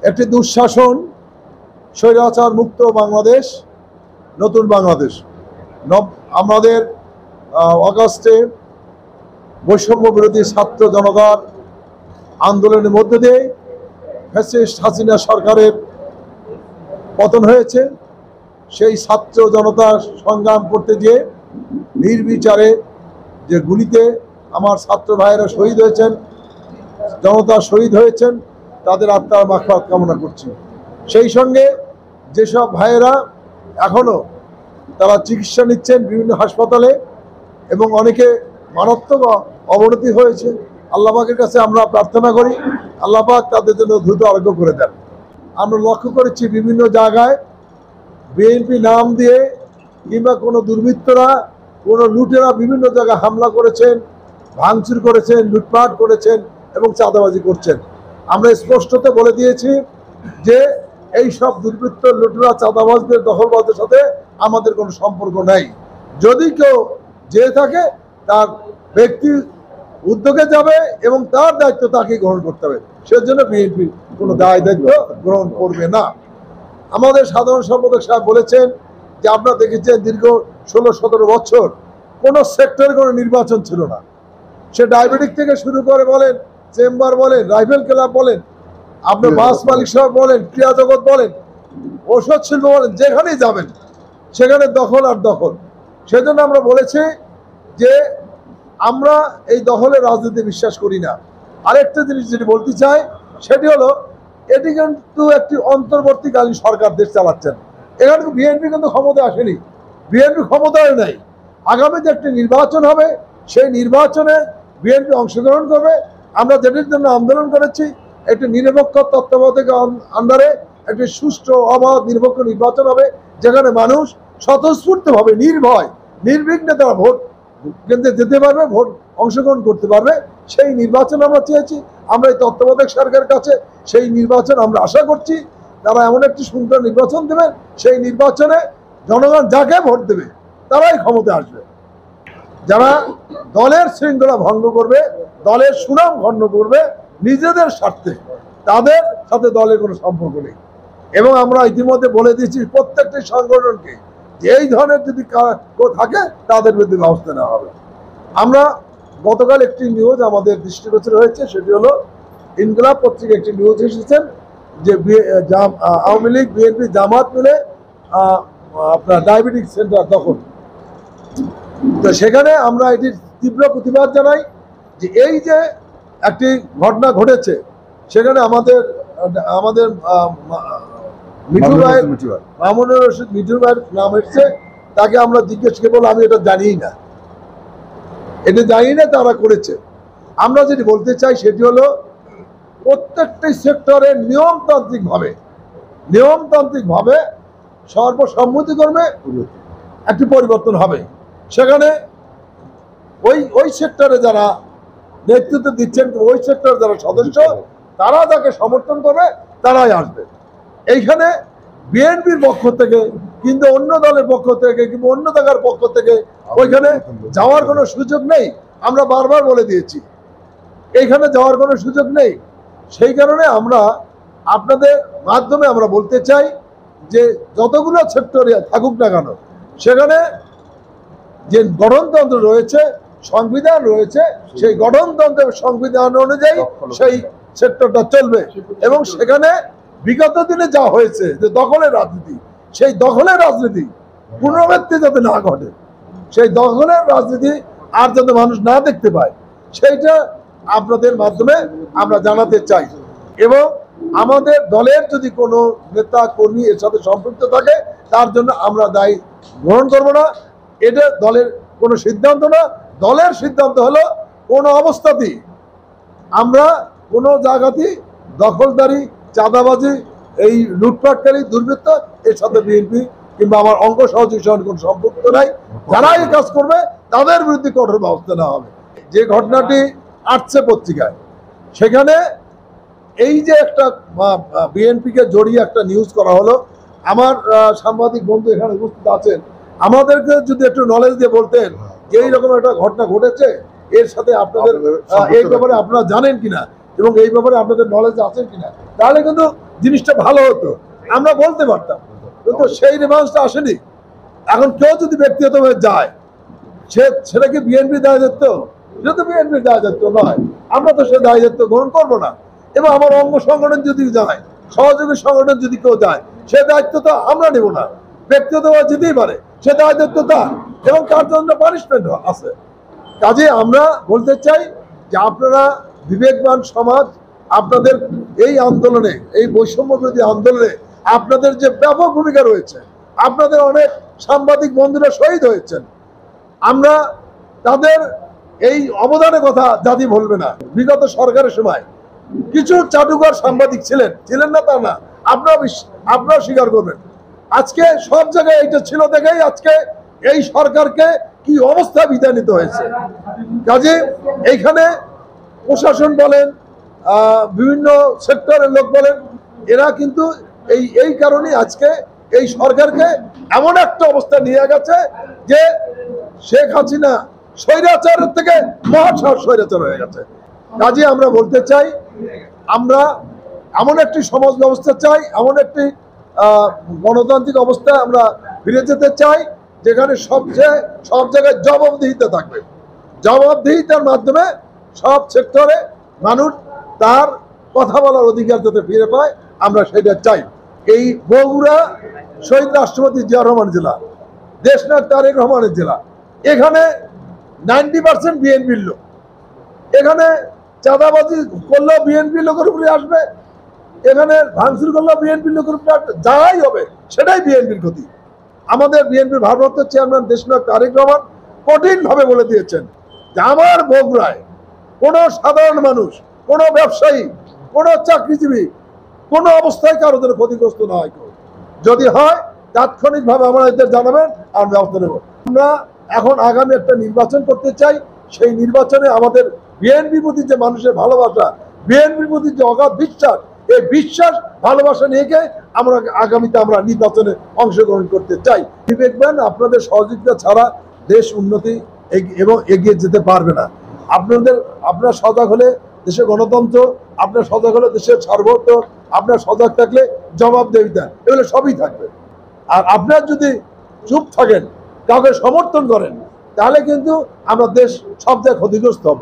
একটি দুঃশাসন, স্বৈরাচার মুক্ত বাংলাদেশ, নতুন বাংলাদেশ। আমাদের অগাস্টে বৈষম্য বিরোধী ছাত্র জনতার আন্দোলনের মধ্যে দিয়ে ফ্যাসিস্ট হাসিনা সরকারের পতন হয়েছে। সেই ছাত্র জনতার সংগ্রাম করতে গিয়ে নির্বিচারে যে গুলিতে আমার ছাত্র ভাইয়েরা শহীদ হয়েছেন, জনতা শহীদ হয়েছেন, তাদের আত্মার মাগফিরাত কামনা করছি। সেই সঙ্গে যেসব ভাইয়েরা এখনও তারা চিকিৎসা নিচ্ছেন বিভিন্ন হাসপাতালে এবং অনেকে মারাত্মক অবনতি হয়েছে, আল্লাহ পাকের কাছে আমরা প্রার্থনা করি আল্লাহ পাক তাদের জন্য দ্রুত আরোগ্য করে দেন। আমরা লক্ষ্য করেছি বিভিন্ন জায়গায় বিএনপি নাম দিয়ে কিংবা কোনো দুর্বৃত্তরা, কোনো লুটেরা বিভিন্ন জায়গায় হামলা করেছেন, ভাঙচুর করেছেন, লুটপাট করেছেন এবং চাঁদাবাজি করছেন। আমরা স্পষ্টত বলে দিয়েছি যে এই সব দুর্বৃত্ত, লুটেরা, চাঁদাবাজদের, দখলবাজদের সাথে আমাদের কোনো সম্পর্ক নাই। যদি কেউ যে থাকে তার ব্যক্তি উদ্যোগে যাবে এবং তার দায়িত্ব তাকে গ্রহণ করতে হবে। সেজন্য বিএনপি কোনো দায়িত্ব গ্রহণ করবে না। আমাদের সাধারণ সম্পাদক সাহেব বলেছেন যে আপনারা দেখেছেন দীর্ঘ 16-17 বছর কোনো সেক্টরে কোনো নির্বাচন ছিল না। সে ডায়াবেটিক থেকে শুরু করে বলেন, চেম্বার বলেন, রাইফেল ক্লাব বলেন, আপনি বাস মালিক সাহেব বলেন, ক্রীড়া জগৎ বলেন, ওষুধ শিল্প বলেন, যেখানেই যাবেন সেখানে দখল আর দখল। সেজন্য আমরা বলেছি যে আমরা এই দখলের রাজনীতি বিশ্বাস করি না। আরেকটা জিনিস যেটি বলতে চাই সেটি হলো, এটি কিন্তু একটি অন্তর্বর্তীকালীন সরকার দেশ চালাচ্ছেন। এখানে বিএনপি কিন্তু ক্ষমতায় আসেনি, বিএনপি ক্ষমতায় নাই। আগামী যে একটি নির্বাচন হবে সেই নির্বাচনে বিএনপি অংশগ্রহণ করবে। আমরা যেটির জন্য আন্দোলন করেছি একটি নিরপেক্ষ তত্ত্বাবধায়কের আন্ডারে একটি সুষ্ঠু, অবাধ, নিরপেক্ষ নির্বাচন হবে, যেখানে মানুষ স্বতঃস্ফূর্তভাবে নির্ভয় নির্বিঘ্নে তারা ভোট কেন্দ্রে যেতে পারবে, ভোট অংশগ্রহণ করতে পারবে। সেই নির্বাচন আমরা চেয়েছি। আমরা এই তত্ত্বাবধায়ক সরকারের কাছে সেই নির্বাচন আমরা আশা করছি। তারা এমন একটি সুন্দর নির্বাচন দেবেন, সেই নির্বাচনে জনগণ যাকে ভোট দেবে তারাই ক্ষমতায় আসবে। যারা দলের শৃঙ্খলা ভঙ্গ করবে, দলের সুনাম ভঙ্গ করবে নিজেদের স্বার্থে, তাদের সাথে দলের কোনো সম্পর্ক নেই। এবং আমরা ইতিমধ্যে বলে দিয়েছি প্রত্যেকটি সংগঠনকে এই ধরনের যদি কেউ থাকে তাদের বিরুদ্ধে ব্যবস্থা নেওয়া হবে। আমরা গতকাল একটি নিউজ আমাদের দৃষ্টিগোচর হয়েছে, সেটি হলো ইনকিলাব পত্রিকা একটি নিউজ এসেছেন যে আওয়ামী লীগ, বিএনপি, জামাত মিলে আপনার ডায়াবেটিক সেন্টার দখল। তো সেখানে আমরা এটির তীব্র প্রতিবাদ জানাই যে এই যে একটি ঘটনা ঘটেছে, সেখানে আমাদের মিঠু ভাই, মামুনুর রশিদ মিঠু ভাইয়ের নাম এসছে। তাকে আমরা জিজ্ঞেস করে আমি এটা জানি না, এটা জানি না তারা করেছে। আমরা যেটি বলতে চাই সেটি হলো, প্রত্যেকটি সেক্টরে নিয়মতান্ত্রিকভাবে সর্বসম্মতিক্রমে একটি পরিবর্তন হবে। সেখানে ওই সেক্টরে যারা নেতৃত্ব দিচ্ছেন, ওই সেক্টরে যারা সদস্য, তারা যাকে সমর্থন করবে তারাই আসবে। এইখানে বিএনপির পক্ষ থেকে কিন্তু অন্য দলের পক্ষ থেকে কিংবা অন্য জায়গার পক্ষ থেকে ওইখানে যাওয়ার কোনো সুযোগ নেই। আমরা বারবার বলে দিয়েছি এইখানে যাওয়ার কোনো সুযোগ নেই। সেই কারণে আমরা আপনাদের মাধ্যমে আমরা বলতে চাই যে যতগুলো সেক্টরে থাকুক না কেন, সেখানে যে গঠনতন্ত্র রয়েছে, সংবিধান রয়েছে, সেই গঠনতন্ত্রের সংবিধান অনুযায়ী সেই সেক্টরটা চলবে। এবং সেখানে বিগত দিনে যা হয়েছে যে দখলের রাজনীতি, সেই দখলের রাজনীতি পুনরাবৃত্তি যাতে না ঘটে, সেই দখলের রাজনীতি আর যাতে মানুষ না দেখতে পায়, সেইটা আপনাদের মাধ্যমে আমরা জানাতে চাই। এবং আমাদের দলের যদি কোনো নেতা কর্মী এর সাথে সম্পৃক্ত থাকে, তার জন্য আমরা দায়ী গ্রহণ করব না। এটা দলের কোনো সিদ্ধান্ত না। দলের সিদ্ধান্ত হলো কোনো অবস্থাতেই আমরা কোনো জায়গাতেই দখলদারি, চাঁদাবাজি, এই লুটপাটকারী, দুর্বৃত্ত এর সাথে বিএনপি কিংবা আমার অঙ্গ সহযোগী কোনো সম্পর্ক নাই। যারা এই কাজ করবে তাদের বিরুদ্ধে কঠোর ব্যবস্থা নেওয়া হবে। যে ঘটনাটি আসছে পত্রিকায়, সেখানে এই যে একটা বিএনপিকে জড়িয়ে একটা নিউজ করা হলো, আমার সাংবাদিক বন্ধু এখানে উপস্থিত আছেন, আমাদেরকে যদি একটু নলেজ দিয়ে বলতেন যে এইরকম একটা ঘটনা ঘটেছে, এর সাথে আপনাদের এই ব্যাপারে আপনারা জানেন কিনা এবং এই ব্যাপারে আপনাদের নলেজ আছেন কিনা, তাহলে কিন্তু জিনিসটা ভালো হতো, আমরা বলতে পারতাম, কিন্তু সেই রেসপন্সটা আসেনি। এখন কেউ যদি ব্যক্তিগতভাবে যায়, সেটা কি বিএনপি দায় দায়িত্ব? সেটা তো বিএনপির দায় দায়িত্ব নয়, আমরা তো সে দায় দায়িত্ব গ্রহণ করবো না। এবং আমার অঙ্গ সংগঠন যদি যায়, সহযোগী সংগঠন যদি কেউ যায়, সে দায়িত্ব তো আমরা নেব না, ব্যক্তিগতভাবে যেতেই পারে, সে দায় দায়িত্ব তার, এবং তার জন্য পানিশমেন্ট আছে। কাজে আমরা বলতে চাই যে আপনারা বিবেকবান সমাজ, আপনাদের এই আন্দোলনে, এই বৈষম্য বিরোধী আন্দোলনে আপনাদের যে ব্যাপক ভূমিকা রয়েছে, আপনাদের অনেক সাংবাদিক বন্ধুরা শহীদ হয়েছেন, আমরা তাদের এই অবদানের কথা জাতি ভুলবে না। বিগত সরকারের সময় কিছু চাটুকার সাংবাদিক ছিলেন না তা না, আপনারা স্বীকার করবেন। আজকে সব জায়গায় এটা ছিল দেখেই আজকে এই সরকারকে কি অবস্থা বিদায় নিতে হয়েছে। কাজে এইখানে প্রশাসন বলেন, বিভিন্ন সেক্টরের লোক বলেন, এরা কিন্তু এই কারণে আজকে এই সরকারকে এমন একটা অবস্থা নিয়ে গেছে যে শেখ হাসিনা স্বৈরাচারের থেকে মহাসার স্বৈরাচার হয়ে গেছে। কাজে আমরা বলতে চাই, আমরা এমন একটি সমাজ ব্যবস্থা চাই, এমন একটি গণতান্ত্রিক অবস্থায় আমরা ফিরে যেতে চাই যেখানে সব জায়গায় জবাবদিহিতা থাকবে। জবাবদিহিতার মাধ্যমে সব সেক্টরে মানুষ তার কথা বলার অধিকার যাতে ফিরে পায়, আমরা সেটা চাই। এই বগুড়া শহীদ রাষ্ট্রপতি জিয়া রহমান জেলা, দেশনায়ক তারেক রহমানের জেলা, এখানে 90% বিএনপির লোক। এখানে চাঁদাবাজি করলেও বিএনপির লোকের উপরে আসবে, এখানে ভাঙচুর করলেও বিএনপির লোকের উপরে আসবে, যাই হবে সেটাই বিএনপির ক্ষতি। আমাদের বিএনপির ভারপ্রাপ্ত চেয়ারম্যান দেশনায়ক তারেক রহমান কঠিনভাবে বলে দিয়েছেন যে আমার বগুড়ায় কোনো সাধারণ মানুষ, কোনো ব্যবসায়ী, কোনো চাকরিজীবী কোনো অবস্থায় কারো জন্য ক্ষতিগ্রস্ত না হয়। যদি হয় তাৎক্ষণিকভাবে আমরা এদের জানাবেন, আমরা ব্যবস্থা নেব। আমরা এখন আগামী একটা নির্বাচন করতে চাই, সেই নির্বাচনে আমাদের বিএনপির প্রতি যে মানুষের ভালোবাসা, বিএনপির প্রতি যে অগাধ বিশ্বাস, এই বিশ্বাস ভালোবাসা নিয়ে আমরা আগামীতে আমরা নির্বাচনে অংশগ্রহণ করতে চাই। বিবেকবান, আপনাদের সহযোগিতা ছাড়া দেশ উন্নতি এবং এগিয়ে যেতে পারবে না। আপনারা সজাগ হলে দেশের গণতন্ত্র, আপনার সজাগ হলে দেশের সার্বভৌমত্ব, আপনার সজাগ থাকলে জবাবদিহিতা, এগুলো সবই থাকবে। আর আপনার যদি চুপ থাকেন, কাউকে সমর্থন করেন, তাহলে কিন্তু আমরা দেশ সব জায়গায় ক্ষতিগ্রস্ত হব।